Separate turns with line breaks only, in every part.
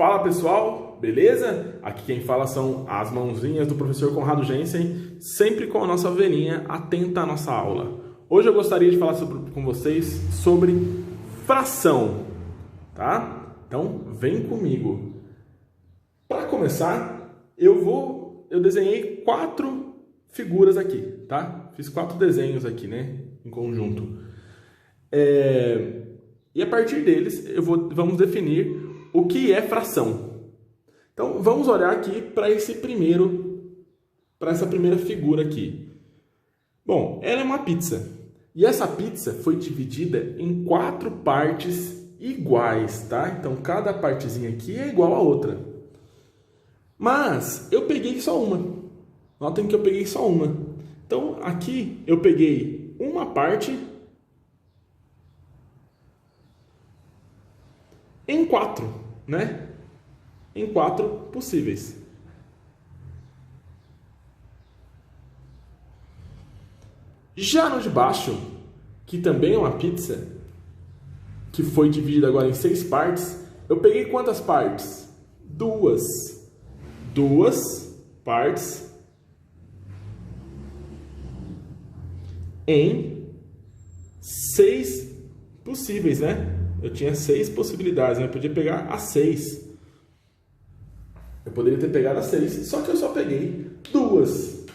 Fala pessoal, beleza? Aqui quem fala são as mãozinhas do professor Conrado Jensen, sempre com a nossa ovelhinha atenta à nossa aula. Hoje eu gostaria de falar com vocês sobre fração, tá? Então vem comigo. Para começar, eu desenhei 4 figuras aqui, tá? Fiz 4 desenhos aqui, né? Em conjunto. E a partir deles vamos definir o que é fração. Então vamos olhar aqui para essa primeira figura aqui. Bom, ela é uma pizza. E essa pizza foi dividida em 4 partes iguais, tá? Então cada partezinha aqui é igual a outra. Mas eu peguei só uma. Notem que eu peguei só uma. Então aqui eu peguei uma parte em 4, né? Em 4 possíveis. Já no de baixo, que também é uma pizza, que foi dividida agora em 6 partes, eu peguei quantas partes? 2 partes em 6 possíveis, né? Eu tinha 6 possibilidades, né? Eu podia pegar as 6. Eu poderia ter pegado as 6, só que eu só peguei 2.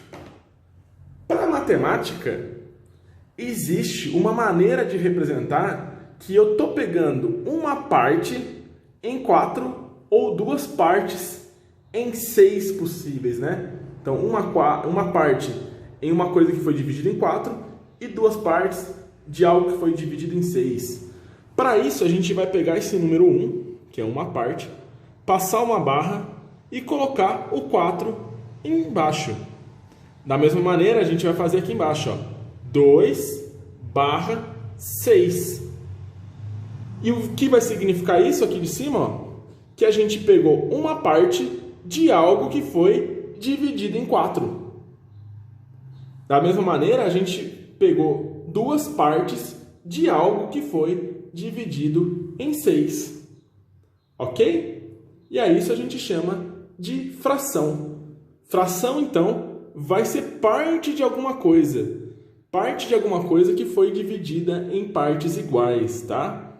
Para a matemática, existe uma maneira de representar que eu estou pegando uma parte em 4 ou 2 partes em 6 possíveis, né? Então, uma parte em uma coisa que foi dividida em 4 e 2 partes de algo que foi dividido em 6. Para isso, a gente vai pegar esse número 1, que é uma parte, passar uma barra e colocar o 4 embaixo. Da mesma maneira, a gente vai fazer aqui embaixo, ó, 2/6. E o que vai significar isso aqui de cima? Ó, que a gente pegou uma parte de algo que foi dividido em 4. Da mesma maneira, a gente pegou 2 partes de algo que foi dividido em 6. Ok? E a isso a gente chama de fração. Fração, então, vai ser parte de alguma coisa. Parte de alguma coisa que foi dividida em partes iguais, tá?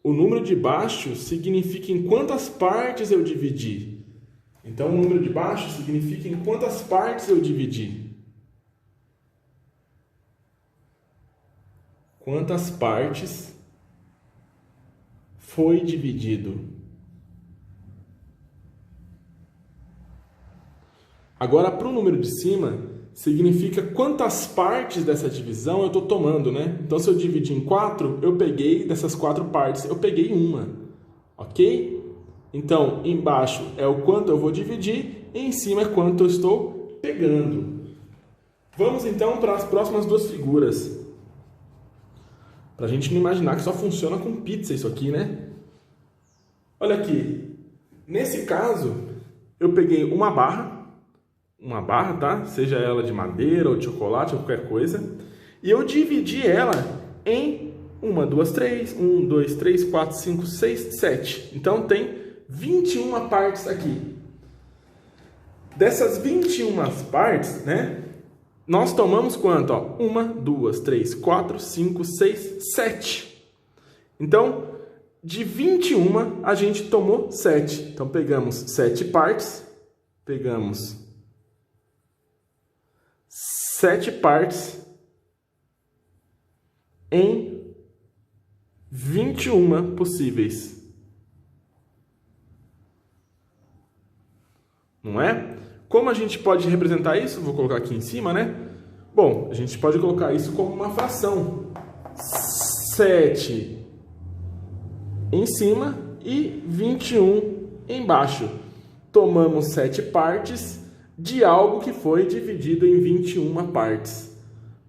O número de baixo significa em quantas partes eu dividi. Então, o número de baixo significa em quantas partes eu dividi. Quantas partes foi dividido. Agora, para o número de cima, significa quantas partes dessa divisão eu estou tomando, né? Então, se eu dividir em 4, eu peguei dessas 4 partes, eu peguei uma, ok? Então, embaixo é o quanto eu vou dividir, e em cima é quanto eu estou pegando. Vamos, então, para as próximas 2 figuras. Para a gente não imaginar que só funciona com pizza isso aqui, né? Olha aqui. Nesse caso, eu peguei uma barra, tá? Seja ela de madeira ou de chocolate ou qualquer coisa. E eu dividi ela em 1, 2, 3, 1, 2, 3, 4, 5, 6, 7. Então tem 21 partes aqui. Dessas 21 partes, né? Nós tomamos quanto? 1, 2, 3, 4, 5, 6, 7. Então, de 21, a gente tomou 7. Então, pegamos 7 partes. Pegamos 7 partes em 21 possíveis. Não é? Como a gente pode representar isso? Vou colocar aqui em cima, né? Bom, a gente pode colocar isso como uma fração. 7 em cima e 21 embaixo. Tomamos 7 partes de algo que foi dividido em 21 partes.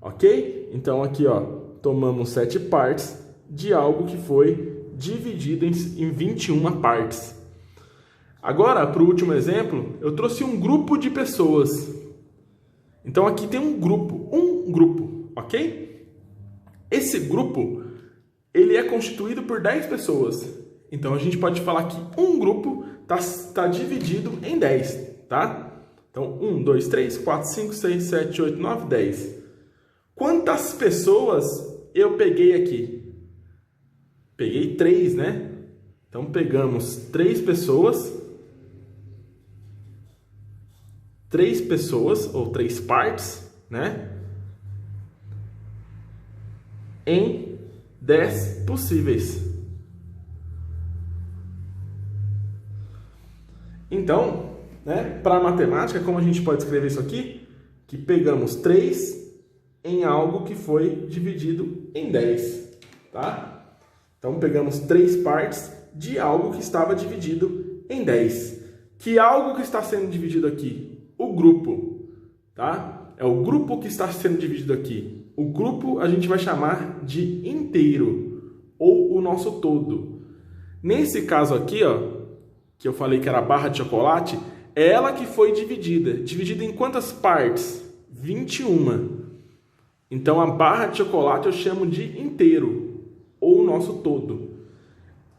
Ok? Então, aqui, ó, tomamos 7 partes de algo que foi dividido em 21 partes. Agora, para o último exemplo, eu trouxe um grupo de pessoas. Então, aqui tem um grupo, ok? Esse grupo, ele é constituído por 10 pessoas. Então, a gente pode falar que um grupo está dividido em 10, tá? Então, 1, 2, 3, 4, 5, 6, 7, 8, 9, 10. Quantas pessoas eu peguei aqui? Peguei 3, né? Então, pegamos 3 pessoas, ou 3 partes, né? Em 10 possíveis. Então, né, para a matemática, como a gente pode escrever isso aqui? Que pegamos 3 em algo que foi dividido em 10, tá? Então, pegamos 3 partes de algo que estava dividido em 10. Que algo que está sendo dividido aqui? O grupo, tá? É o grupo que está sendo dividido aqui. O grupo a gente vai chamar de inteiro, ou o nosso todo. Nesse caso aqui, ó, que eu falei que era a barra de chocolate, é ela que foi dividida. Dividida em quantas partes? 21. Então, a barra de chocolate eu chamo de inteiro, ou o nosso todo.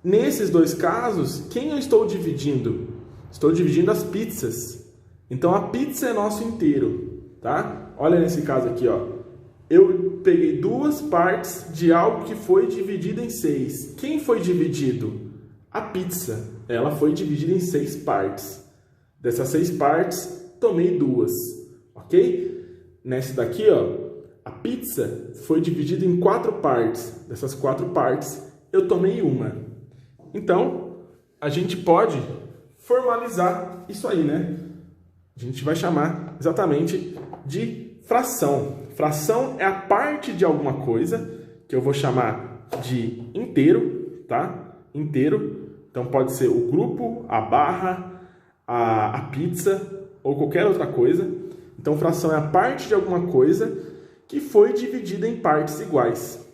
Nesses dois casos, quem eu estou dividindo? Estou dividindo as pizzas. Então, a pizza é nosso inteiro, tá? Olha nesse caso aqui, ó. Eu peguei 2 partes de algo que foi dividido em 6. Quem foi dividido? A pizza. Ela foi dividida em 6 partes. Dessas 6 partes, tomei 2, ok? Nesse daqui, ó, a pizza foi dividida em 4 partes. Dessas 4 partes, eu tomei 1. Então, a gente pode formalizar isso aí, né? A gente vai chamar exatamente de fração. Fração é a parte de alguma coisa, que eu vou chamar de inteiro, tá? Inteiro. Então, pode ser o grupo, a barra, a pizza ou qualquer outra coisa. Então, fração é a parte de alguma coisa que foi dividida em partes iguais.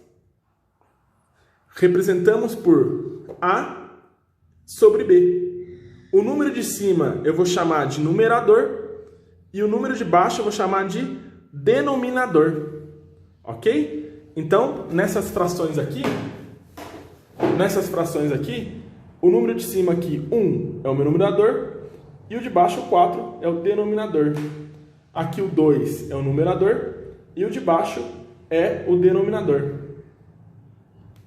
Representamos por A sobre B. O número de cima eu vou chamar de numerador e o número de baixo eu vou chamar de denominador. Ok? Então, nessas frações aqui, o número de cima aqui, 1, é o meu numerador, e o de baixo, 4, é o denominador. Aqui o 2 é o numerador, e o de baixo é o denominador.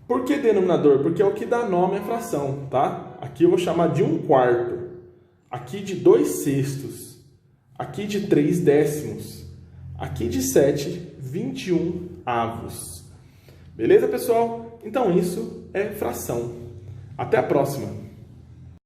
Por que denominador? Porque é o que dá nome à fração, tá? Aqui eu vou chamar de 1/4, aqui de 2/6, aqui de 3/10, aqui de 7/21. Beleza, pessoal? Então isso é fração. Até a próxima!